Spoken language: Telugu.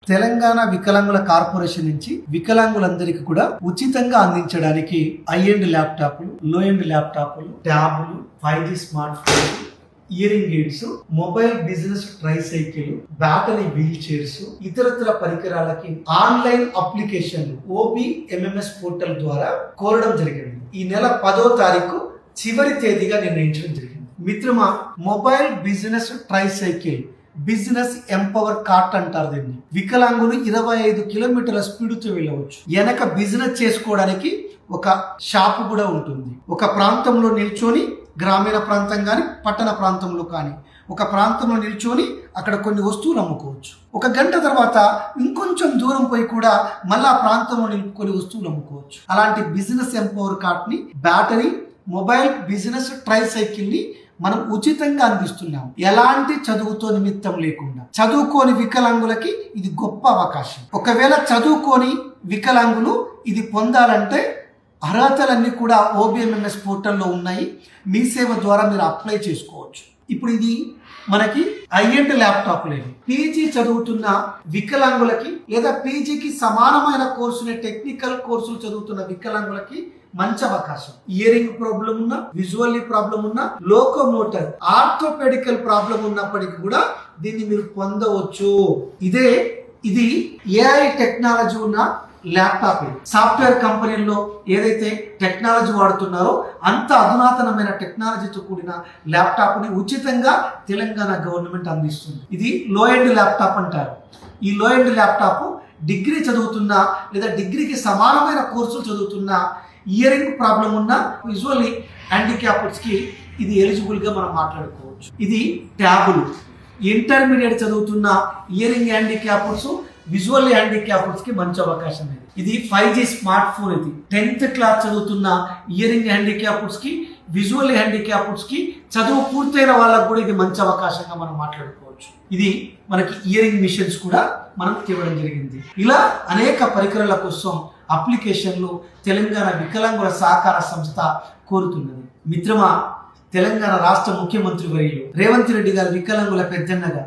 తెలంగాణ వికలాంగుల కార్పొరేషన్ నుంచి వికలాంగులందరికీ కూడా ఉచితంగా అందించడానికి హై ఎండ్ ల్యాప్టాప్లు, లో ఎండ్ ల్యాప్టాప్లు, ట్యాబ్లు, 5G smart phone, hearing aids, mobile business tricycle, battery wheel chairs, ఇతరత్ర పరికరాలకి ఆన్లైన్ అప్లికేషన్ OBMMS పోర్టల్ ద్వారా కోరడం జరిగింది. ఈ నెల 10వ తారీఖు చివరి తేదీగా నిర్ణయించడం జరిగింది. మిత్రమా, mobile business tricycle, business empower cart అంటారు దీన్ని. వికలాంగులు 25 కిలోమీటర్ల స్పీడ్తో వెళ్ళవచ్చు. వెనక బిజినెస్ చేసుకోవడానికి ఒక షాపు కూడా ఉంటుంది. ఒక ప్రాంతంలో నిల్చొని, గ్రామీణ ప్రాంతం కానీ పట్టణ ప్రాంతంలో కానీ ఒక ప్రాంతంలో నిల్చొని అక్కడ కొన్ని వస్తువులు అమ్ముకోవచ్చు. ఒక గంట తర్వాత ఇంకొంచెం దూరం పోయి కూడా మళ్ళీ ఆ ప్రాంతంలో నిలుపుకొని వస్తువులు అమ్ముకోవచ్చు. అలాంటి బిజినెస్ ఎంపవర్ కార్ట్ ని, బ్యాటరీ, మొబైల్ బిజినెస్ ట్రైసైకిల్ ని మనం ఉచితంగా అందిస్తున్నాం. ఎలాంటి చదువుతో నిమిత్తం లేకుండా. చదువుకోని వికలాంగులకి ఇది గొప్ప అవకాశం. ఒకవేళ చదువుకోని వికలాంగులు ఇది పొందాలంటే అర్హతలన్నీ కూడా OBMMS పోర్టల్లో ఉన్నాయి. మీ సేవ ద్వారా మీరు అప్లై చేసుకోవచ్చు. ఇప్పుడు ఇది మనకి హై ఎండ్ ల్యాప్టాప్ లేదు. పీజీ చదువుతున్న వికలాంగులకి లేదా పీజీకి సమానమైన కోర్సుని, టెక్నికల్ కోర్సులు చదువుతున్న వికలాంగులకి మంచి అవకాశం. ఇయరింగ్ ప్రాబ్లం ఉన్నా, విజువల్లీ ప్రాబ్లం ఉన్నా, లోకోమోటర్, ఆర్థోపెడికల్ ప్రాబ్లం ఉన్నప్పటికీ కూడా దీన్ని మీరు పొందవచ్చు. ఇది AI టెక్నాలజీ ఉన్న ల్యాప్టాప్. సాఫ్ట్వేర్ కంపెనీల్లో ఏదైతే టెక్నాలజీ వాడుతున్నారో అంత అధునాతనమైన టెక్నాలజీతో కూడిన ల్యాప్టాప్ ని ఉచితంగా తెలంగాణ గవర్నమెంట్ అందిస్తుంది. ఇది లో ఎండ్ ల్యాప్టాప్ అంటారు. ఈ లో ఎండ్ ల్యాప్టాప్ డిగ్రీ చదువుతున్న లేదా డిగ్రీకి సమానమైన కోర్సులు చదువుతున్న, ఇయరింగ్ ప్రాబ్లం ఉన్న, విజువల్లీ హ్యాండిక్యాప్డ్స్ కి ఇది ఎలిజిబుల్ గా మనం మాట్లాడుకోవచ్చు. ఇది ట్యాబులు. ఇంటర్మీడియట్ చదువుతున్న ఇయరింగ్ హ్యాండిక్యాప్డ్స్, విజువల్లీ హ్యాండిక్యాప్డ్స్ కి మంచి అవకాశం. ఇది 5G స్మార్ట్ ఫోన్. ఇది 10th క్లాస్ చదువుతున్న ఇయరింగ్ హ్యాండిక్యాప్డ్స్ కి, విజువల్లీ హ్యాండిక్యాప్డ్స్ కి, చదువు పూర్తయిన వాళ్ళకు కూడా ఇది మంచి అవకాశంగా మనం మాట్లాడుకోవచ్చు. ఇది మనకి ఇయరింగ్ మిషన్స్ కూడా మనం తేవడం జరిగింది. ఇలా అనేక పరికరాల కోసం అప్లికేషన్లు తెలంగాణ వికలాంగుల సహకార సంస్థ కోరుతున్నది. మిత్రమా, తెలంగాణ రాష్ట్ర ముఖ్యమంత్రి వర్యులు రేవంత్ రెడ్డి గారు వికలాంగుల పెద్దన్నగా